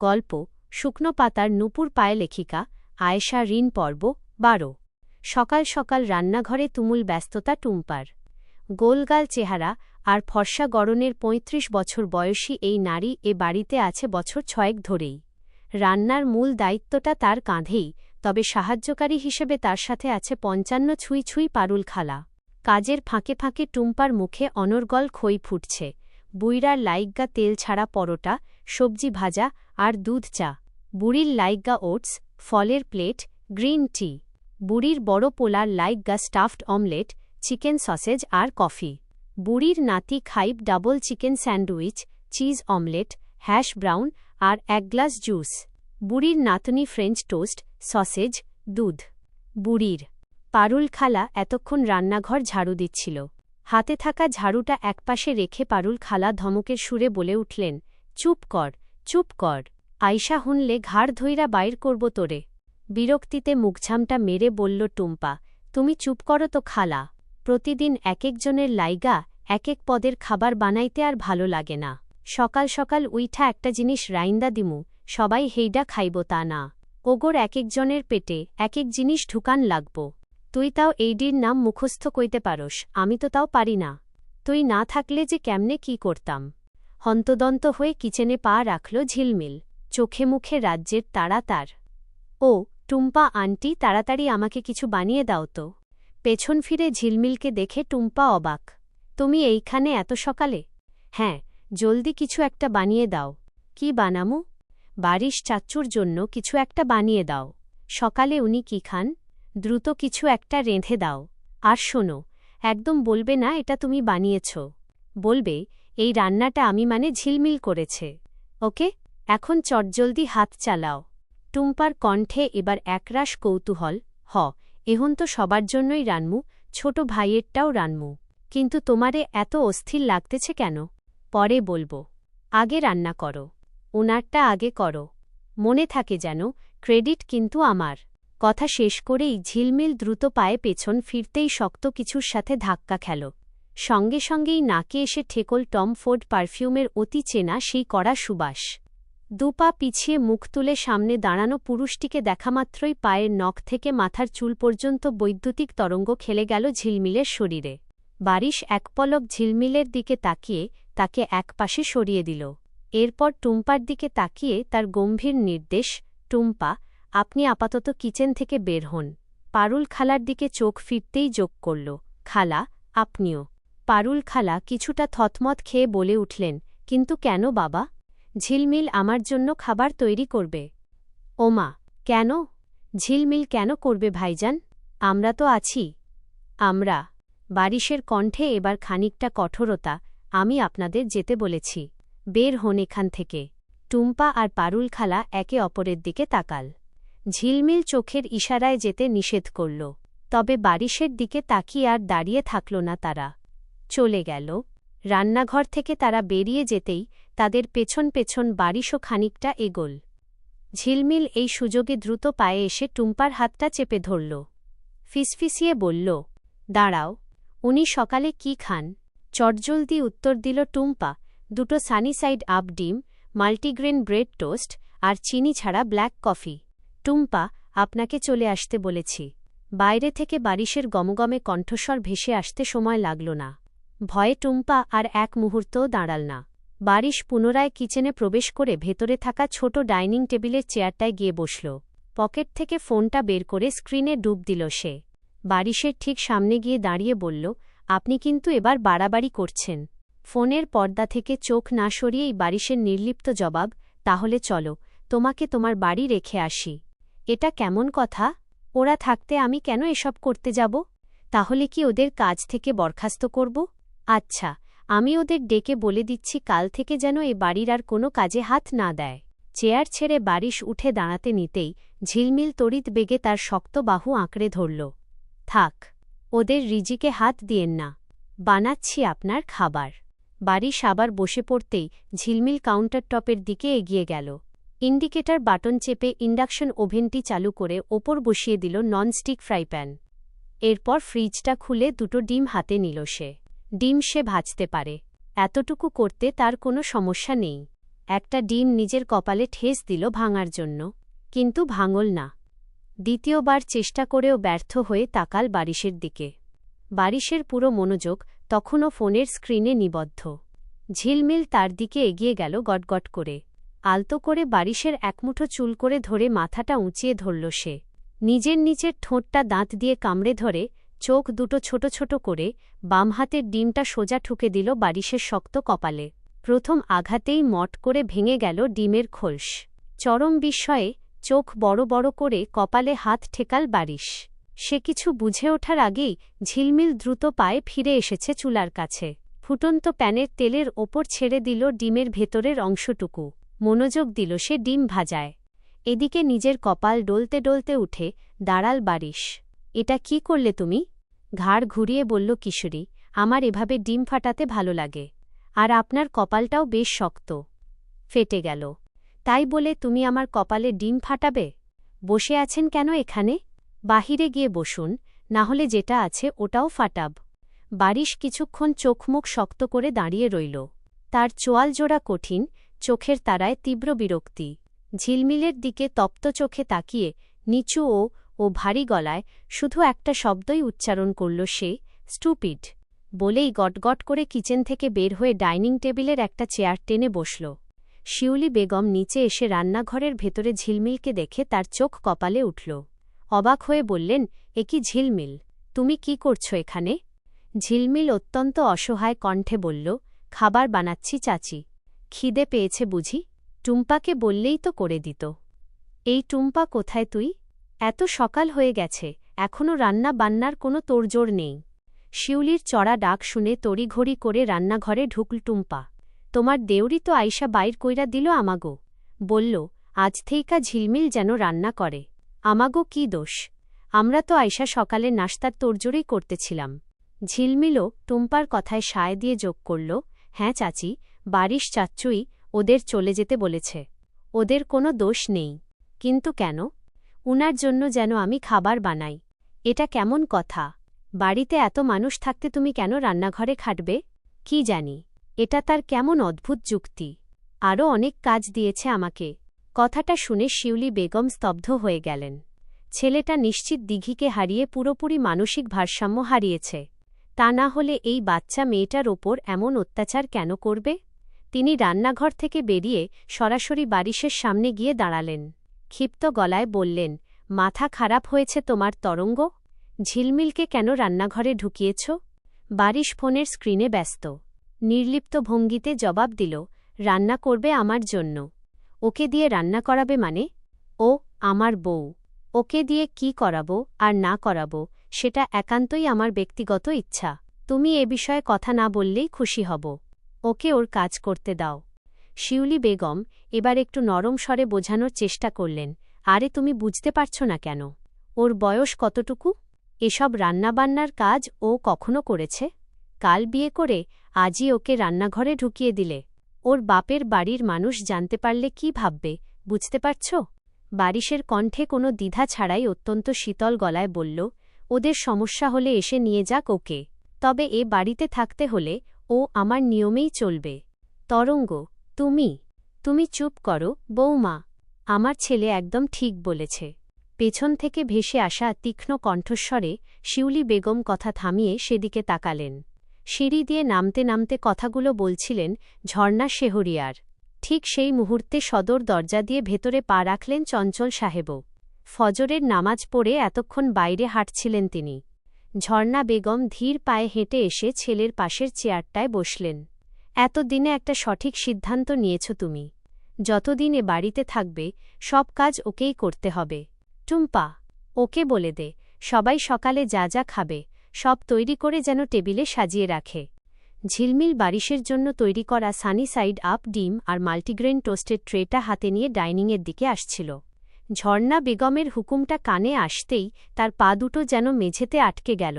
গল্প শুকনো পাতার নূপুর পায়ে লেখিকা আয়েশা ঋণ পর্ব ১২। সকাল সকাল রান্নাঘরে তুমুল ব্যস্ততা টুম্পার। গোলগাল চেহারা আর ফর্সা গড়নের ৩৫ বছর বয়সী এই নারী এ বাড়িতে আছে বছর ৬ ধরেই। রান্নার মূল দায়িত্বটা তার কাঁধেই, তবে সাহায্যকারী হিসেবে তার সাথে আছে ৫৫ ছুঁই ছুঁই পারুল খালা। কাজের ফাঁকে ফাঁকে টুম্পার মুখে অনর্গল খই ফুটছে। বুইড়ার লাইগ্গা তেল ছাড়া পরোটা, সবজি ভাজা আর দুধ চা। বুড়ির লাইগ্গা ওটস, ফলের প্লেট, গ্রিন টি। বুড়ির বড় পোলার লাইগ্গা স্টাফড অমলেট, চিকেন সসেজ আর কফি। বুড়ির নাতি খাইব double chicken sandwich, cheese omelette, hash brown আর ১ গ্লাস জুস। বুড়ির নাতনি ফ্রেঞ্চ টোস্ট, সসেজ, দুধ। বুড়ির পারুল খালা এতক্ষণ রান্নাঘর ঝাড়ু দিচ্ছিল। হাতে থাকা ঝাড়ুটা একপাশে রেখে পারুল খালা ধমকের সুরে বলে উঠলেন, চুপ কর, চুপ কর। আইসা হুনলে ঘাড় ধইরা বাইর করব তোরে। বিরক্তিতে মুখঝামটা মেরে বলল টুম্পা, তুমি চুপ করো তো খালা। প্রতিদিন এক একজনের লাইগা এক এক পদের খাবার বানাইতে আর ভালো লাগে না। সকাল সকাল উইঠা একটা জিনিস রাইন্দা দিমু, সবাই হেইডা খাইব তা না। ওগোর এক একজনের পেটে এক এক জিনিস ঢুকান লাগব। তুই তাও এইডির নাম মুখস্থ কইতে পারস, আমি তো তাও পারি না। তুই না থাকলে যে কেমনে কি করতাম। হন্তদন্ত হয়ে কিচেনে পা রাখল ঝিলমিল। চোখে মুখে রাজ্যের তাড়া তার। ও টুম্পা আন্টি, তাড়াতাড়ি আমাকে কিছু বানিয়ে দাও তো। পেছন ফিরে ঝিলমিলকে দেখে টুম্পা অবাক। তুমি এইখানে এত সকালে? হ্যাঁ, জলদি কিছু একটা বানিয়ে দাও। কি বানামু? বারিশ চাচ্চুর জন্য কিছু একটা বানিয়ে দাও। সকালে উনি কি খান? দ্রুত কিছু একটা রেঁধে দাও। আর শোনো, একদম বলবে না এটা তুমি বানিয়েছ। বলবে এই রান্নাটা আমি মানে ঝিলমিল করেছে। ওকে, এখন চটজলদি হাত চালাও। টুম্পার কণ্ঠে এবার একরাশ কৌতূহল। এহন তো সবার জন্যই রানমু, ছোট ভাইয়েরটাও রানমু। কিন্তু তোমারে এত অস্থির লাগতেছে কেন? পরে বলবো। আগে রান্না করো। ওনারটা আগে করো। মনে থাকে যেন, ক্রেডিট কিন্তু আমার। কথা শেষ করেই ঝিলমিল দ্রুত পায়ে পেছন ফিরতেই শক্ত কিছুর সাথে ধাক্কা খেল। সঙ্গে সঙ্গেই নাকে এসে ঠেকল টম ফোর্ড পারফিউমের অতি চেনা সেই কড়া সুবাস। দুপা পিছিয়ে মুখ তুলে সামনে দাঁড়ানো পুরুষটিকে দেখামাত্রই পায়ের নখ থেকে মাথার চুল পর্যন্ত বৈদ্যুতিক তরঙ্গ খেলে গেল ঝিলমিলের শরীরে। বারিশ এক পলক ঝিলমিলের দিকে তাকিয়ে তাকে একপাশে সরিয়ে দিল। এরপর টুম্পার দিকে তাকিয়ে তার গম্ভীর নির্দেশ, টুম্পা, আপনি আপাতত কিচেন থেকে বের হন। পারুল খালার দিকে চোখ ফিরতেই যোগ করল, খালা, আপনিও। পারুল খালা কিছুটা থতমত খেয়ে বলে উঠলেন, কিন্তু কেন বাবা? ঝিলমিল আমার জন্য খাবার তৈরি করবে। ওমা, কেন? ঝিলমিল কেন করবে ভাইজান? আমরা তো আছি। আমরা? বারিশের কণ্ঠে এবার খানিকটা কঠোরতা, আমি আপনাদের যেতে বলেছি। বের হন এখান থেকে। টুম্পা আর পারুল খালা একে অপরের দিকে তাকাল। ঝিলমিল চোখের ইশারায় যেতে নিষেধ করল। তবে বারিশের দিকে তাকিয়ে আর দাঁড়িয়ে থাকল না তারা। চলে গেল। রান্নাঘর থেকে তারা বেরিয়ে যেতেই তাদের পেছন পেছন বারিশও খানিকটা এগোল। ঝিলমিল এই সুযোগে দ্রুত পায়ে এসে টুম্পার হাতটা চেপে ধরল। ফিসফিসিয়ে বলল, দাঁড়াও, উনি সকালে কি খান? চটজলদি উত্তর দিল টুম্পা, দুটো সানিসাইড আপ ডিম, মাল্টিগ্রেন ব্রেড টোস্ট আর চিনি ছাড়া ব্ল্যাক কফি। টুম্পা, আপনাকে চলে আসতে বলেছি। বাইরে থেকে বারিশের গমগমে কণ্ঠস্বর ভেসে আসতে সময় লাগল না। ভয়ে টুম্পা আর এক মুহূর্তও দাঁড়াল না। বারিশ পুনরায় কিচেনে প্রবেশ করে ভেতরে থাকা ছোট ডাইনিং টেবিলের চেয়ারটায় গিয়ে বসল। পকেট থেকে ফোনটা বের করে স্ক্রিনে ডুব দিল সে। বারিশের ঠিক সামনে গিয়ে দাঁড়িয়ে বলল, আপনি কিন্তু এবার বাড়াবাড়ি করছেন। ফোনের পর্দা থেকে চোখ না সরিয়েই বারিশের নির্লিপ্ত জবাব, তাহলে চলো, তোমাকে তোমার বাড়ি রেখে আসি। এটা কেমন কথা? ওরা থাকতে আমি কেন এসব করতে যাব? তাহলে কি ওদের কাজ থেকে বরখাস্ত করব? আচ্ছা, আমি ওদের ডেকে বলে দিচ্ছি কাল থেকে যেন এ বাড়ির আর কোনো কাজে হাত না দেয়। চেয়ার ছেড়ে বারিশ উঠে দাঁড়াতে নিতেই ঝিলমিল তড়িৎ বেগে তার শক্ত বাহু আঁকড়ে ধরল। থাক, ওদের রিজিকে হাত দিয়েন না। বানাচ্ছি আপনার খাবার। বারিশ আবার বসে পড়তেই ঝিলমিল কাউন্টার টপের দিকে এগিয়ে গেল। ইন্ডিকেটর বাটন চেপে ইন্ডাকশন ওভেনটি চালু করে ওপর বসিয়ে দিল ননস্টিক ফ্রাই প্যান। এরপর ফ্রিজটা খুলে দুটো ডিম হাতে নিল সে। ডিম সে ভাজতে পারে, এতটুকু করতে তার কোনো সমস্যা নেই। একটা ডিম নিজের কপালে ঠেস দিল ভাঙার জন্য, কিন্তু ভাঙল না। দ্বিতীয়বার চেষ্টা করেও ব্যর্থ হয়ে তাকাল বারিশের দিকে। বারিশের পুরো মনোযোগ তখনও ফোনের স্ক্রিনে নিবদ্ধ। ঝিলমিল তার দিকে এগিয়ে গেল গটগট করে। আলতো করে বারিশের একমুঠো চুল করে ধরে মাথাটা উঁচিয়ে ধরল সে। নিজের নিচের ঠোঁটটা দাঁত দিয়ে কামড়ে ধরে চোখ দুটো ছোট ছোট করে বাম হাতের ডিমটা সোজা ঠুকে দিল বারিশের শক্ত কপালে। প্রথম আঘাতেই মট করে ভেঙে গেল ডিমের খোলস। চরম বিস্ময়ে চোখ বড় বড় করে কপালে হাত ঠেকাল বারিশ। সে কিছু বুঝে ওঠার আগেই ঝিলমিল দ্রুত পায়ে ফিরে এসেছে চুলার কাছে। ফুটন্ত প্যানের তেলের ওপর ছেড়ে দিল ডিমের ভেতরের অংশটুকু। মনোযোগ দিল সে ডিম ভাজায়। এদিকে নিজের কপাল ডলতে ডলতে উঠে দাঁড়াল বারিশ। এটা কি করলে তুমি? ঘাড় ঘুরিয়ে বলল কিশোরী। আমার এভাবে ডিম ফাটাতে ভালো লাগে। আর আপনার কপালটাও বেশ শক্ত। ফেটে গেল। তাই বলে তুমি আমার কপালে ডিম ফাটাবে? বসে আছেন কেন এখানে? বাহিরে গিয়ে বসুন, না হলে যেটা আছে ওটাও ফাটাব। বারিশ কিছুক্ষণ চোখমুখ শক্ত করে দাঁড়িয়ে রইল। তার চোয়াল জোড়া কঠিন, চোখের তারায় তীব্র বিরক্তি। ঝিলমিলের দিকে তপ্ত চোখে তাকিয়ে নিচু ও ভারী গলায় শুধু একটা শব্দই উচ্চারণ করল সে, স্টুপিড। বলেই গটগট করে কিচেন থেকে বের হয়ে ডাইনিং টেবিলের একটা চেয়ার টেনে বসল। শিউলি বেগম নিচে এসে রান্নাঘরের ভেতরে ঝিলমিলকে দেখে তার চোখ কপালে উঠল। অবাক হয়ে বললেন, এ কি ঝিলমিল, তুমি কি করছো এখানে? ঝিলমিল অত্যন্ত অসহায় কণ্ঠে বলল, খাবার বানাচ্ছি চাচি। খিদে পেয়েছে বুঝি? টুম্পাকে বললেই তো করে দিত। এই টুম্পা কোথায় তুই? এত সকাল হয়ে গেছে, এখনও রান্না বান্নার কোনো তোড়জোড় নেই। শিউলির চড়া ডাক শুনে তড়িঘড়ি করে রান্নাঘরে ঢুকল টুম্পা। তোমার দেউরি তো আইসা বাইর কইরা দিল আমাগো। বলল, আজ থেইকা ঝিলমিল যেন রান্না করে। আমাগো কি দোষ? আমরা তো আইসা সকালে নাশতার তোড়জোড়ই করতেছিলাম। ঝিলমিলও টুম্পার কথায় সায় দিয়ে যোগ করল, হ্যাঁ চাচি, বারিশ চাচ্চুই ওদের চলে যেতে বলেছে। ওদের কোনো দোষ নেই। কিন্তু কেন? উনার জন্য যেন আমি খাবার বানাই। এটা কেমন কথা? বাড়িতে এত মানুষ থাকতে তুমি কেন রান্নাঘরে খাটবে? কি জানি, এটা তার কেমন অদ্ভুত যুক্তি। আরও অনেক কাজ দিয়েছে আমাকে। কথাটা শুনে শিউলি বেগম স্তব্ধ হয়ে গেলেন। ছেলেটা নিশ্চিত দিঘিকে হারিয়ে পুরোপুরি মানসিক ভারসাম্য হারিয়েছে। তা না হলে এই বাচ্চা মেয়েটার ওপর এমন অত্যাচার কেন করবে? তিনি রান্নাঘর থেকে বেরিয়ে সরাসরি বারিশের সামনে গিয়ে দাঁড়ালেন। ক্ষিপ্ত গলায় বললেন, মাথা খারাপ হয়েছে তোমার তরঙ্গ? ঝিলমিলকে কেন রান্নাঘরে ঢুকিয়েছ? বারিশ ফোনের স্ক্রিনে ব্যস্ত। নির্লিপ্ত ভঙ্গিতে জবাব দিল, রান্না করবে আমার জন্য। ওকে দিয়ে রান্না করাবে মানে? ও আমার বউ। ওকে দিয়ে কি করাবো আর না করাবো সেটা একান্তই আমার ব্যক্তিগত ইচ্ছা। তুমি এ বিষয়ে কথা না বললেই খুশি হব। ওকে ওর কাজ করতে দাও। শিউলি বেগম এবার একটু নরম স্বরে বোঝানোর চেষ্টা করলেন, আরে তুমি বুঝতে পারছ না কেন? ওর বয়স কতটুকু? এসব রান্নাবান্নার কাজ ও কখনো করেছে? কাল বিয়ে করে আজই ওকে রান্নাঘরে ঢুকিয়ে দিলে। ওর বাপের বাড়ির মানুষ জানতে পারলে কি ভাববে, বুঝতে পারছ? বারিশের কণ্ঠে কোনো দ্বিধা ছাড়াই অত্যন্ত শীতল গলায় বলল, ওদের সমস্যা হলে এসে নিয়ে যাক ওকে। তবে এ বাড়িতে থাকতে হলে ও আমার নিয়মেই চলবে। তরঙ্গ, তুমি চুপ করো বৌমা। আমার ছেলে একদম ঠিক বলেছে। পেছন থেকে ভেসে আসা তীক্ষ্ণ কণ্ঠস্বরে শিউলি বেগম কথা থামিয়ে সেদিকে তাকালেন। সিঁড়ি দিয়ে নামতে নামতে কথাগুলো বলছিলেন ঝর্ণা শেহরিয়ার। ঠিক সেই মুহূর্তে সদর দরজা দিয়ে ভেতরে পা রাখলেন চঞ্চল সাহেবও। ফজরের নামাজ পড়ে এতক্ষণ বাইরে হাঁটছিলেন তিনি। ঝর্ণা বেগম ধীর পায়ে হেঁটে এসে ছেলের পাশের চেয়ারটায় বসলেন। এতদিনে একটা সঠিক সিদ্ধান্ত নিয়েছ তুমি। যতদিন এ বাড়িতে থাকবে সব কাজ ওকেই করতে হবে। টুম্পা, ওকে বলে দে সবাই সকালে যা যা খাবে সব তৈরি করে যেন টেবিলে সাজিয়ে রাখে। ঝিলমিল বারিশের জন্য তৈরি করা সানি সাইড আপ ডিম আর মাল্টিগ্রেন টোস্টের ট্রেটা হাতে নিয়ে ডাইনিংয়ের দিকে আসছিল। ঝর্ণা বেগমের হুকুমটা কানে আসতেই তার পা দুটো যেন মেঝেতে আটকে গেল।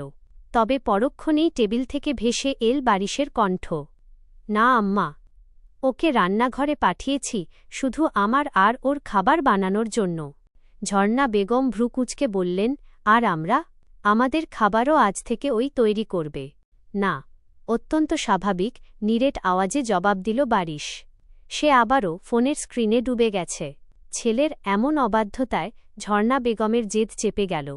তবে পরক্ষণেই টেবিল থেকে ভেসে এল বারিশের কণ্ঠ, না আম্মা, ওকে রান্নাঘরে পাঠিয়েছি শুধু আমার আর ওর খাবার বানানোর জন্য। ঝর্ণা বেগম ভ্রু কুঁচকে বললেন, আর আমরা? আমাদের খাবারও আজ থেকে ওই তৈরি করবে। না, অত্যন্ত স্বাভাবিক নিরেট আওয়াজে জবাব দিল বারিশ। সে আবারও ফোনের স্ক্রিনে ডুবে গেছে। ছেলের এমন অবাধ্যতায় ঝর্ণা বেগমের জেদ চেপে গেল।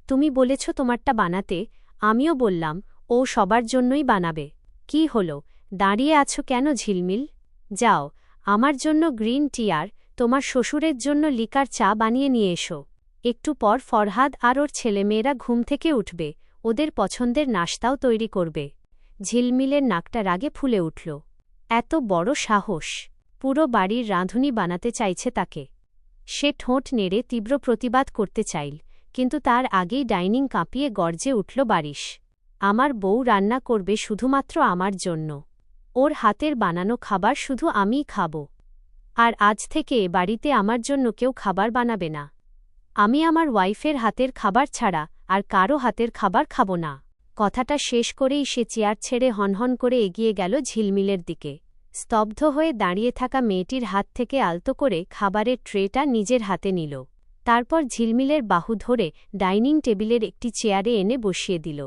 তুমি বলেছ তোমারটা বানাতে, আমিও বললাম ও সবার জন্যই বানাবে। কি হলো, দাঁড়িয়ে আছো কেন ঝিলমিল? যাও, আমার জন্য গ্রিন টি আর তোমার শ্বশুরের জন্য লিকার চা বানিয়ে নিয়ে এসো। একটু পর ফরহাদ আর ওর ছেলেমেয়েরা ঘুম থেকে উঠবে, ওদের পছন্দের নাশতাও তৈরি করবে। ঝিলমিলের নাকটা রাগে ফুলে উঠল। এত বড় সাহস! পুরো বাড়ির রাঁধুনি বানাতে চাইছে তাকে। সে ঠোঁট নেড়ে তীব্র প্রতিবাদ করতে চাইল, কিন্তু তার আগেই ডাইনিং কাঁপিয়ে গর্জে উঠল বারিশ। আমার বউ রান্না করবে শুধুমাত্র আমার জন্য। ওর হাতের বানানো খাবার শুধু আমিই খাব। আর আজ থেকে বাড়িতে আমার জন্য কেউ খাবার বানাবে না। আমি আমার ওয়াইফের হাতের খাবার ছাড়া আর কারো হাতের খাবার খাব না। কথাটা শেষ করেই সে চেয়ার ছেড়ে হনহন করে এগিয়ে গেল ঝিলমিলের দিকে। স্তব্ধ হয়ে দাঁড়িয়ে থাকা মেয়েটির হাত থেকে আলতো করে খাবারের ট্রেটা নিজের হাতে নিল। তারপর ঝিলমিলের বাহু ধরে ডাইনিং টেবিলের একটি চেয়ারে এনে বসিয়ে দিল।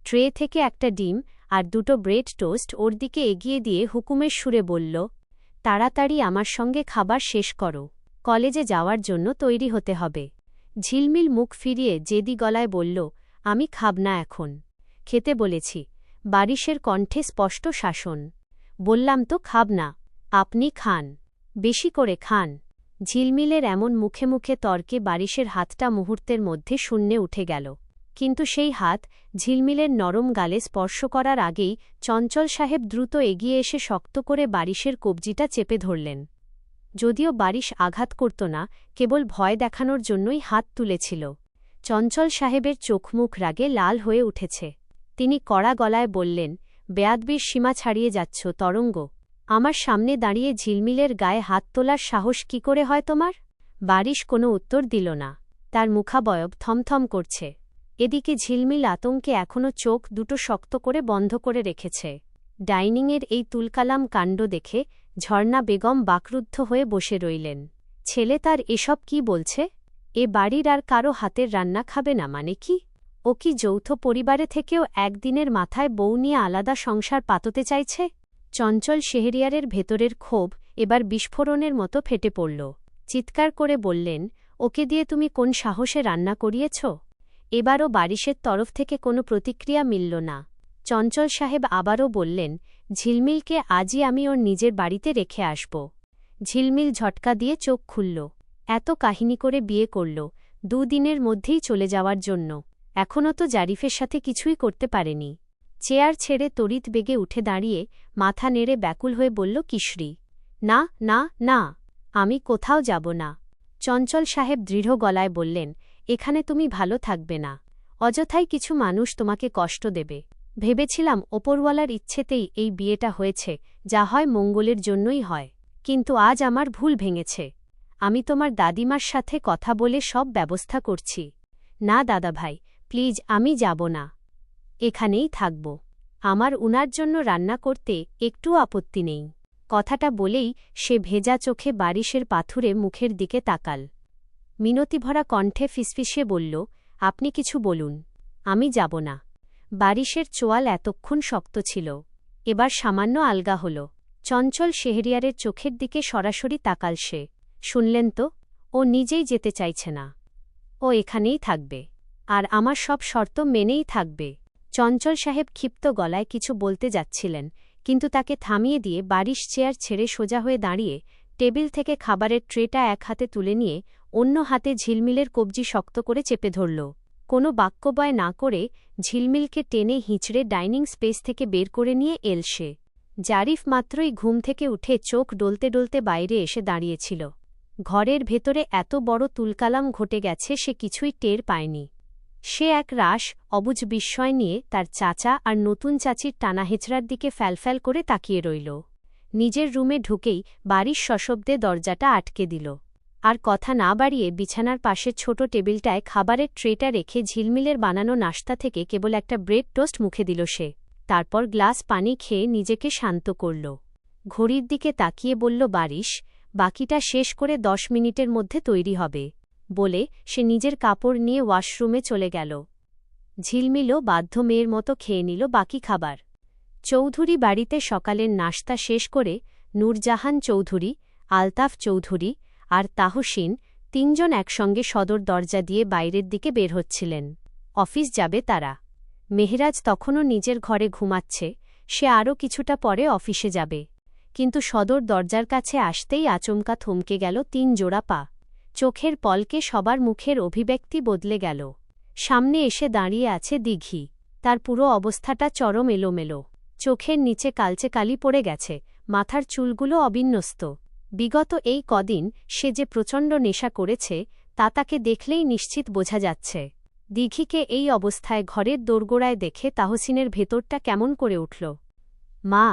ট্রে থেকে একটা ডিম আর দুটো ব্রেড টোস্ট ওর দিকে এগিয়ে দিয়ে হুকুমের সুরে বলল, তাড়াতাড়ি আমার সঙ্গে খাবার শেষ করো, কলেজে যাওয়ার জন্য তৈরি হতে হবে। ঝিলমিল মুখ ফিরিয়ে জেদি গলায় বলল, আমি খাব না এখন। খেতে বলেছি। বারিশের কণ্ঠে স্পষ্ট শাসন। বললাম তো খাব না। আপনি খান, বেশি করে খান। ঝিলমিলের এমন মুখে মুখে তর্কে বারিশের হাতটা মুহূর্তের মধ্যে শূন্যে উঠে গেল। কিন্তু সেই হাত ঝিলমিলের নরম গালে স্পর্শ করার আগেই চঞ্চল সাহেব দ্রুত এগিয়ে এসে শক্ত করে বারিশের কবজিটা চেপে ধরলেন। যদিও বারিশ আঘাত করত না, কেবল ভয় দেখানোর জন্যই হাত তুলেছিল। চঞ্চল সাহেবের চোখমুখ রাগে লাল হয়ে উঠেছে। তিনি কড়া গলায় বললেন, বেয়াদবির সীমা ছাড়িয়ে যাচ্ছ তরঙ্গ। আমার সামনে দাঁড়িয়ে ঝিলমিলের গায়ে হাত তোলার সাহস কি করে হয় তোমার? বারিশ কোনো উত্তর দিল না। তার মুখাবয়ব থমথম করছে। এদিকে ঝিলমিল আতঙ্কে এখনও চোখ দুটো শক্ত করে বন্ধ করে রেখেছে। ডাইনিংয়ের এই তুলকালাম কাণ্ড দেখে ঝর্ণা বেগম বাকরুদ্ধ হয়ে বসে রইলেন। ছেলে তার এসব কি বলছে? এ বাড়ির আর কারো হাতের রান্না খাবে না মানে কি? ও কি যৌথ পরিবারে থেকেও একদিনের মাথায় বউ নিয়ে আলাদা সংসার পাততে চাইছে? চঞ্চল শেহরিয়ারের ভেতরের ক্ষোভ এবার বিস্ফোরণের মতো ফেটে পড়ল। চিৎকার করে বললেন, ওকে দিয়ে তুমি কোন সাহসে রান্না করিয়েছ? এবারও বারিশের তরফ থেকে কোনো প্রতিক্রিয়া মিলল না। চঞ্চল সাহেব আবারও বললেন, ঝিলমিলকে আজই আমি ওর নিজের বাড়িতে রেখে আসব। ঝিলমিল ঝটকা দিয়ে চোখ খুলল। এত কাহিনী করে বিয়ে করল, 2 দিনের মধ্যেই চলে যাওয়ার জন্য। এখনও তো জারিফের সাথে কিছুই করতে পারেনি। চেয়ার ছেড়ে তড়িৎ বেগে উঠে দাঁড়িয়ে মাথা নেড়ে ব্যাকুল হয়ে বলল কিশোরী, না না না, আমি কোথাও যাব না। চঞ্চল সাহেব দৃঢ় গলায় বললেন, এখানে তুমি ভালো থাকবে না। অযথাই কিছু মানুষ তোমাকে কষ্ট দেবে। ভেবেছিলাম ওপরওয়ালার ইচ্ছেতেই এই বিয়েটা হয়েছে, যা হয় মঙ্গলের জন্যই হয়। কিন্তু আজ আমার ভুল ভেঙেছে। আমি তোমার দাদিমার সাথে কথা বলে সব ব্যবস্থা করছি। না দাদাভাই, প্লিজ, আমি যাব না। এখানেই থাকব। আমার উনার জন্য রান্না করতে একটুও আপত্তি নেই। কথাটা বলেই সে ভেজা চোখে বারিশের পাথুরে মুখের দিকে তাকাল। মিনতিভরা কণ্ঠে ফিসফিসিয়ে বলল, আপনি কিছু বলুন, আমি যাব না। বারিশের চোয়াল এতক্ষণ শক্ত ছিল, এবার সামান্য আলগা হল। চঞ্চল শেহরিয়ারের চোখের দিকে সরাসরি তাকাল সে। শুনলেন তো, ও নিজেই যেতে চাইছে না। ও এখানেই থাকবে, আর আমার সব শর্ত মেনেই থাকবে। চঞ্চল সাহেব ক্ষিপ্ত গলায় কিছু বলতে যাচ্ছিলেন, কিন্তু তাকে থামিয়ে দিয়ে বারিশ চেয়ার ছেড়ে সোজা হয়ে দাঁড়িয়ে টেবিল থেকে খাবারের ট্রেটা এক হাতে তুলে নিয়ে অন্য হাতে ঝিলমিলের কবজি শক্ত করে চেপে ধরল। কোনো বাক্যবয় না করে ঝিলমিলকে টেনে হিঁচড়ে ডাইনিং স্পেস থেকে বের করে নিয়ে এল সে। জারিফ মাত্রই ঘুম থেকে উঠে চোখ ডলতে ডলতে বাইরে এসে দাঁড়িয়েছিল। ঘরের ভেতরে এত বড় তুলকালাম ঘটে গেছে সে কিছুই টের পায়নি। সে এক রাশ অবুঝ বিস্ময় নিয়ে তার চাচা আর নতুন চাচির টানাহেচড়ার দিকে ফ্যালফ্যাল করে তাকিয়ে রইল। নিজের রুমে ঢুকেই বারিশ সশব্দে দরজাটা আটকে দিল। আর কথা না বাড়িয়ে বিছানার পাশের ছোট টেবিলটায় খাবারের ট্রেটা রেখে ঝিলমিলের বানানো নাশতা থেকে কেবল একটা ব্রেড টোস্ট মুখে দিল সে। তারপর গ্লাস পানি খেয়ে নিজেকে শান্ত করল। ঘড়ির দিকে তাকিয়ে বলল বারিশ, বাকিটা শেষ করে 10 মিনিটের মধ্যে তৈরি হবে। বলে সে নিজের কাপড় নিয়ে ওয়াশরুমে চলে গেল। ঝিলমিলও বাধ্য মেয়ের মতো খেয়ে নিল বাকি খাবার। চৌধুরী বাড়িতে সকালের নাশতা শেষ করে নূরজাহান চৌধুরী, আলতাফ চৌধুরী আর তাহসিন তিনজন একসঙ্গে সদর দরজা দিয়ে বাইরের দিকে বের হচ্ছিলেন। অফিস যাবে তারা। মেহরাজ তখনও নিজের ঘরে ঘুমাচ্ছে, সে আরও কিছুটা পরে অফিসে যাবে। কিন্তু সদর দরজার কাছে আসতেই আচমকা থমকে গেল ৩ জোড়া পা। চোখের পলকে সবার মুখের অভিব্যক্তি বদলে গেল। সামনে এসে দাঁড়িয়ে আছে দিঘি। তার পুরো অবস্থাটা চরম এলোমেলো। চোখের নিচে কালচে কালি পড়ে গেছে, মাথার চুলগুলো অবিন্যস্ত। বিগত এই কদিন সে যে প্রচণ্ড নেশা করেছে তা তাকে দেখলেই নিশ্চিত বোঝা যাচ্ছে। দিঘিকে এই অবস্থায় ঘরের দোরগোড়ায় দেখে তাহসিনের ভেতরটা কেমন করে উঠল। মা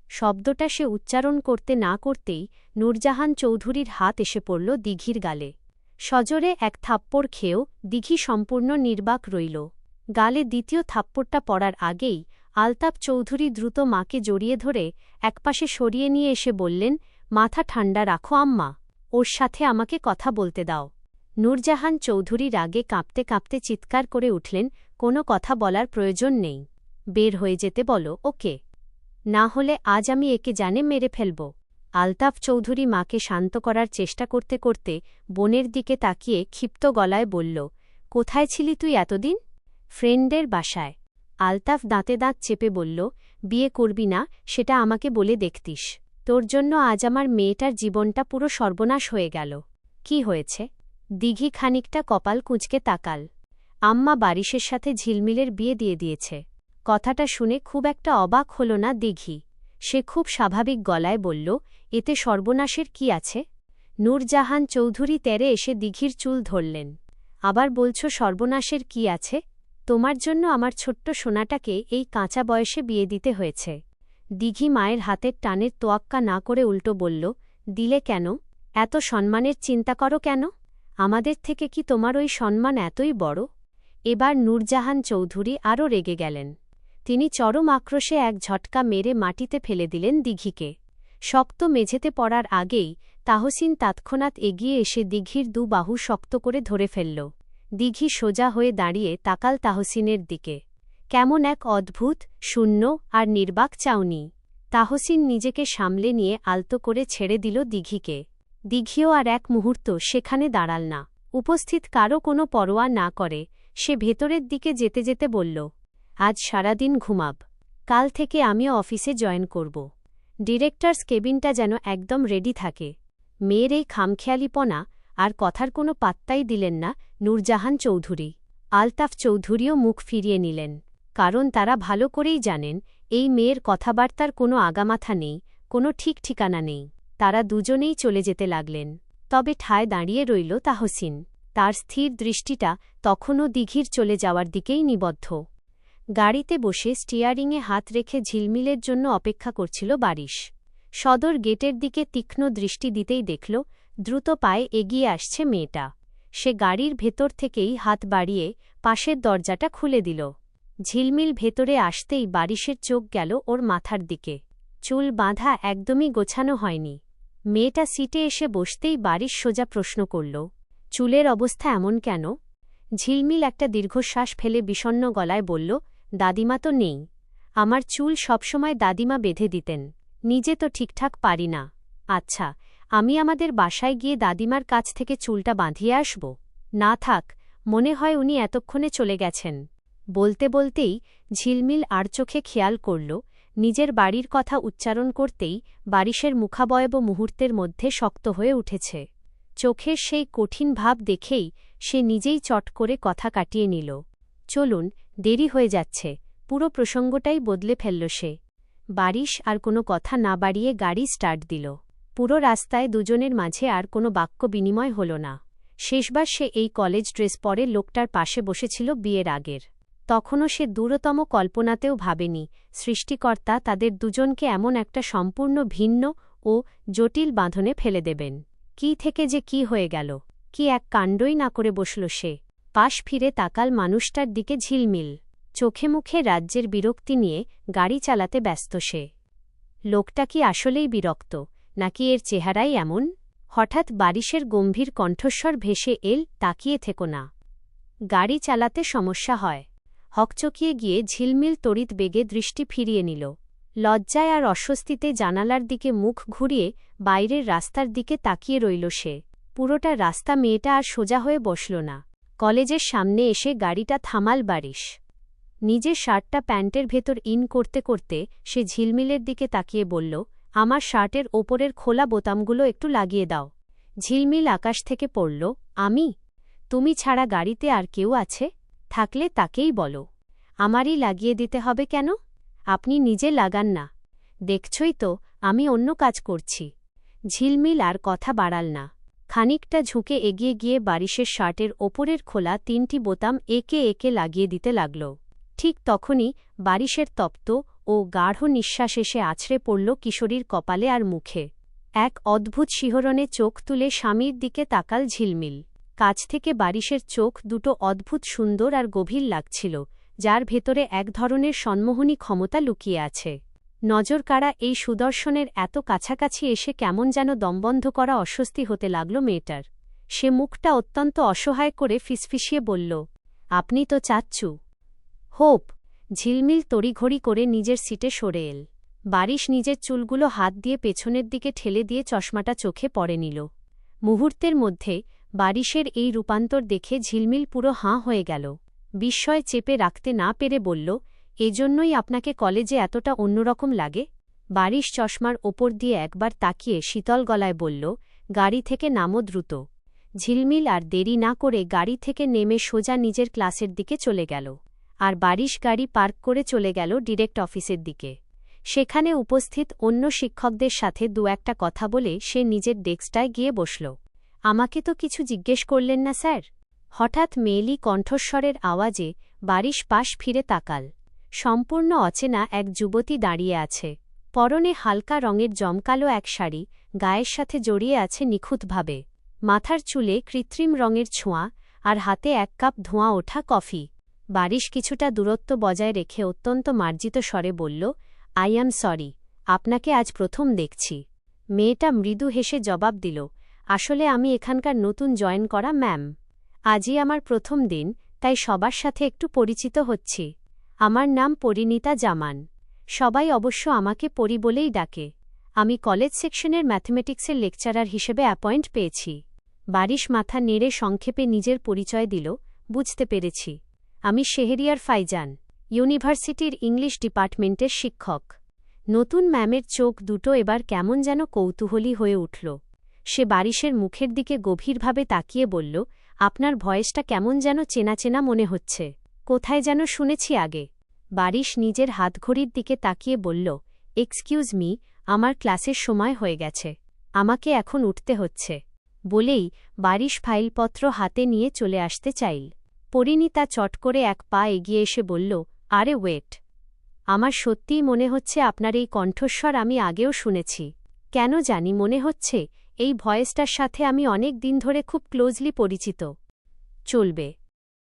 শব্দটা সে উচ্চারণ করতে না করতেই নূরজাহান চৌধুরীর হাত এসে পড়ল দিঘির গালে। সজোরে এক থাপ্পড় খেয়েও দিঘি সম্পূর্ণ নির্বাক রইল। গালে দ্বিতীয় থাপ্পড়টা পড়ার আগেই আলতাফ চৌধুরী দ্রুত মাকে জড়িয়ে ধরে একপাশে সরিয়ে নিয়ে এসে বললেন, মাথা ঠান্ডা রাখো আম্মা, ওর সাথে আমাকে কথা বলতে দাও। নূরজাহান চৌধুরী রাগে কাঁপতে কাঁপতে চিৎকার করে উঠলেন, কোনো কথা বলার প্রয়োজন নেই, বের হয়ে যেতে বলো ওকে, না হলে আজ আমি একে জানে মেরে ফেলব। আলতাফ চৌধুরী মাকে শান্ত করার চেষ্টা করতে করতে বোনের দিকে তাকিয়ে ক্ষিপ্ত গলায় বলল, কোথায় ছিলি তুই এতদিন? ফ্রেন্ডের বাসায়। আলতাফ দাঁতে দাঁত চেপে বলল, বিয়ে করবি না সেটা আমাকে বলে দেখতিস। তোর জন্য আজ আমার মেয়েটার জীবনটা পুরো সর্বনাশ হয়ে গেল। কি হয়েছে? দিঘি খানিকটা কপাল কুঁচকে তাকাল। আম্মা বারিশের সাথে ঝিলমিলের বিয়ে দিয়ে দিয়েছে। কথাটা শুনে খুব একটা অবাক হল না দিঘি। সে খুব স্বাভাবিক গলায় বলল, এতে সর্বনাশের কি আছে? নূরজাহান চৌধুরী তেরে এসে দিঘির চুল ধরলেন। আবার বলছ সর্বনাশের কি আছে? তোমার জন্য আমার ছোট্ট সোনাটাকে এই কাঁচা বয়সে বিয়ে দিতে হয়েছে। দিঘি মায়ের হাতের টানের তোয়াক্কা না করে উল্টো বলল, দিলে কেন? এত সম্মানের চিন্তা করো কেন? আমাদের থেকে কি তোমার ওই সম্মান এতই বড়? এবার নূরজাহান চৌধুরী আরও রেগে গেলেন। তিনি চরম আক্রোশে এক ঝটকা মেরে মাটিতে ফেলে দিলেন দিঘিকে। শক্ত মেঝেতে পড়ার আগেই তাহসিন তৎক্ষণাৎ এগিয়ে এসে দিঘির 2 বাহু শক্ত করে ধরে ফেলল। দিঘি সোজা হয়ে দাঁড়িয়ে তাকাল তাহসিনের দিকে। কেমন এক অদ্ভুত, শূন্য আর নির্বাক চাউনি। তাহসিন নিজেকে সামলে নিয়ে আলতো করে ছেড়ে দিল দিঘিকে। দিঘিও আর এক মুহূর্ত সেখানে দাঁড়াল না। উপস্থিত কারও কোনো পরোয়া না করে সে ভেতরের দিকে যেতে যেতে বলল, আজ সারাদিন ঘুমাব, কাল থেকে আমিও অফিসে জয়েন করব। ডিরেক্টরস কেবিনটা যেন একদম রেডি থাকে। মেয়ের এই খামখেয়ালিপনা আর কথার কোনো পাত্তাই দিলেন না নূরজাহান চৌধুরী। আলতাফ চৌধুরীও মুখ ফিরিয়ে নিলেন, কারণ তারা ভালো করেই জানেন এই মেয়ের কথাবার্তার কোনো আগামাথা নেই, কোনো ঠিক ঠিকানা নেই। তারা দুজনেই চলে যেতে লাগলেন। তবে ঠায় দাঁড়িয়ে রইল তাহসিন। তার স্থির দৃষ্টিটা তখনও দিঘির চলে যাওয়ার দিকেই নিবদ্ধ। গাড়িতে বসে স্টিয়ারিংয়ে হাত রেখে ঝিলমিলের জন্য অপেক্ষা করছিল বারিশ। সদর গেটের দিকে তীক্ষ্ণ দৃষ্টি দিতেই দেখল দ্রুত পায়ে এগিয়ে আসছে মেয়েটা। সে গাড়ির ভেতর থেকেই হাত বাড়িয়ে পাশের দরজাটা খুলে দিল। ঝিলমিল ভেতরে আসতেই বারিশের চোখ গেল ওর মাথার দিকে। চুল বাঁধা একদমই গোছানো হয়নি। মেয়েটা সিটে এসে বসতেই বারিশ সোজা প্রশ্ন করল, চুলের অবস্থা এমন কেন? ঝিলমিল একটা দীর্ঘশ্বাস ফেলে বিষণ্ণ গলায় বলল, দাদিমা তো নেই। আমার চুল সবসময় দাদিমা বেঁধে দিতেন, নিজে তো ঠিকঠাক পারি না। আচ্ছা, আমি আমাদের বাসায় গিয়ে দাদিমার কাছ থেকে চুলটা বাঁধিয়ে আসব? না থাক, মনে হয় উনি এতক্ষণে চলে গেছেন। বলতে বলতেই ঝিলমিল আর চোখে খেয়াল করল নিজের বাড়ির কথা উচ্চারণ করতেই বারিশের মুখাবয়ব মুহূর্তের মধ্যে শক্ত হয়ে উঠেছে। চোখের সেই কঠিন ভাব দেখেই সে নিজেই চট করে কথা কাটিয়ে নিল, চলুন, দেরি হয়ে যাচ্ছে। পুরো প্রসঙ্গটাই বদলে ফেলল সে। বারিশ আর কোনো কথা না বাড়িয়ে গাড়ি স্টার্ট দিল। পুরো রাস্তায় দুজনের মাঝে আর কোনো বাক্য বিনিময় হল না। শেষবার সে এই কলেজ ড্রেস পরে লোকটার পাশে বসেছিল বিয়ের আগের। তখনও সে দূরতম কল্পনাতেও ভাবেনি সৃষ্টিকর্তা তাদের দুজনকে এমন একটা সম্পূর্ণ ভিন্ন ও জটিল বাঁধনে ফেলে দেবেন। কি থেকে যে কি হয়ে গেল, কি এক কাণ্ডই না করে বসল সে। পাশ ফিরে তাকাল মানুষটার দিকে ঝিলমিল। চোখে মুখে রাজ্যের বিরক্তি নিয়ে গাড়ি চালাতে ব্যস্ত সে। লোকটা কি আসলেই বিরক্ত, নাকি এর চেহারাই এমন? হঠাৎ বারিশের গম্ভীর কণ্ঠস্বর ভেসে এল, তাকিয়ে থেকো না। গাড়ি চালাতে সমস্যা হয়। হকচকিয়ে গিয়ে ঝিলমিল তড়িৎ বেগে দৃষ্টি ফিরিয়ে নিল। লজ্জায় আর অস্বস্তিতে জানালার দিকে মুখ ঘুরিয়ে বাইরের রাস্তার দিকে তাকিয়ে রইল সে। পুরোটা রাস্তা মেয়েটা আর সোজা হয়ে বসল না। কলেজের সামনে এসে গাড়িটা থামাল বারিশ। নিজের শার্টটা প্যান্টের ভেতর ইন করতে করতে সে ঝিলমিলের দিকে তাকিয়ে বলল, আমার শার্টের ওপরের খোলা বোতামগুলো একটু লাগিয়ে দাও। ঝিলমিল আকাশ থেকে পড়ল, আমি? তুমি ছাড়া গাড়িতে আর কেউ আছে? থাকলে তাকেই বলো। আমারই লাগিয়ে দিতে হবে কেন? আপনি নিজে লাগান না। দেখছই তো আমি অন্য কাজ করছি। ঝিলমিল আর কথা বাড়াল না। খানিকটা ঝুঁকে এগিয়ে গিয়ে বারিশের শার্টের ওপরের খোলা 3টি বোতাম একে একে লাগিয়ে দিতে লাগল। ঠিক তখনই বারিশের তপ্ত ও গাঢ় নিঃশ্বাস এসে আছড়ে পড়ল কিশোরীর কপালে আর মুখে। এক অদ্ভুত শিহরণে চোখ তুলে স্বামীর দিকে তাকাল ঝিলমিল। কাছ থেকে বারিশের চোখ দুটো অদ্ভুত সুন্দর আর গভীর লাগছিল, যার ভেতরে এক ধরনের সম্মোহনী ক্ষমতা লুকিয়ে আছে। নজর কাড়া এই সুদর্শনের এত কাছাকাছি এসে কেমন যেন দমবন্ধ করা অস্বস্তি হতে লাগল মেয়েটার। সে মুখটা অত্যন্ত অসহায় করে ফিসফিসিয়ে বলল, আপনি তো চাচ্চু। হোপ। ঝিলমিল তড়িঘড়ি করে নিজের সিটে সরে এল। বারিশ নিজের চুলগুলো হাত দিয়ে পেছনের দিকে ঠেলে দিয়ে চশমাটা চোখে পড়ে নিল। মুহূর্তের মধ্যে বারিশের এই রূপান্তর দেখে ঝিলমিল পুরো হাঁ হয়ে গেল। বিস্ময় চেপে রাখতে না পেরে বলল, এজন্যই আপনাকে কলেজে এতটা অন্যরকম লাগে? বারিশ চশমার ওপর দিয়ে একবার তাকিয়ে শীতল গলায় বলল, গাড়ি থেকে নামো দ্রুত। ঝিলমিল আর দেরি না করে গাড়ি থেকে নেমে সোজা নিজের ক্লাসের দিকে চলে গেল। আর বারিশ গাড়ি পার্ক করে চলে গেল ডিরেক্ট অফিসের দিকে। সেখানে উপস্থিত অন্য শিক্ষকদের সাথে একটা কথা বলে সে নিজের ডেস্কটায় গিয়ে বসল। আমাকে তো কিছু জিজ্ঞেস করলেন না স্যার? হঠাৎ মেয়েলি কণ্ঠস্বরের আওয়াজে বারিশ পাশ ফিরে তাকাল। সম্পূর্ণ অচেনা এক যুবতী দাঁড়িয়ে আছে। পরনে হালকা রঙের জমকালো এক শাড়ি, গায়ের সাথে জড়িয়ে আছে নিখুঁতভাবে। মাথার চুলে কৃত্রিম রঙের ছোঁয়া, আর হাতে 1 কাপ ধোঁয়া ওঠা কফি। বারিশ কিছুটা দূরত্ব বজায় রেখে অত্যন্ত মার্জিত স্বরে বলল, আই অ্যাম সরি, আপনাকে আজ প্রথম দেখছি। মেয়েটা মৃদু হেসে জবাব দিল, আসলে আমি এখানকার নতুন জয়েন করা ম্যাম। আজই আমার প্রথম দিন, তাই সবার সাথে একটু পরিচিত হচ্ছি। আমার নাম পরিণীতা জামান। সবাই অবশ্য আমাকে পরি বলেই ডাকে। আমি কলেজ সেকশনের ম্যাথমেটিক্সের লেকচারার হিসেবে অ্যাপয়েন্ট পেয়েছি। বারিশ মাথা নেড়ে সংক্ষেপে নিজের পরিচয় দিল, বুঝতে পেরেছি। আমি শেহরিয়ার ফাইজান, ইউনিভার্সিটির ইংলিশ ডিপার্টমেন্টের শিক্ষক। নতুন ম্যামের চোখ দুটো এবার কেমন যেন কৌতূহলী হয়ে উঠল। সে বারিশের মুখের দিকে গভীরভাবে তাকিয়ে বলল, আপনার ভয়েসটা কেমন যেন চেনা চেনা মনে হচ্ছে। কোথায় যেন শুনেছি আগে। বারিশ নিজের হাতঘড়ির দিকে তাকিয়ে বলল, এক্সকিউজ মি, আমার ক্লাসের সময় হয়ে গেছে। আমাকে এখন উঠতে হচ্ছে। বলেই বারিশ ফাইলপত্র হাতে নিয়ে চলে আসতে চাইল। পরিণীতা চট করে 1 পা এগিয়ে এসে বলল, আরে ওয়েট। আমার সত্যিই মনে হচ্ছে আপনার এই কণ্ঠস্বর আমি আগেও শুনেছি। কেন জানি মনে হচ্ছে এই ভয়েসটার সাথে আমি অনেক দিন ধরে খুব ক্লোজলি পরিচিত। চলবে।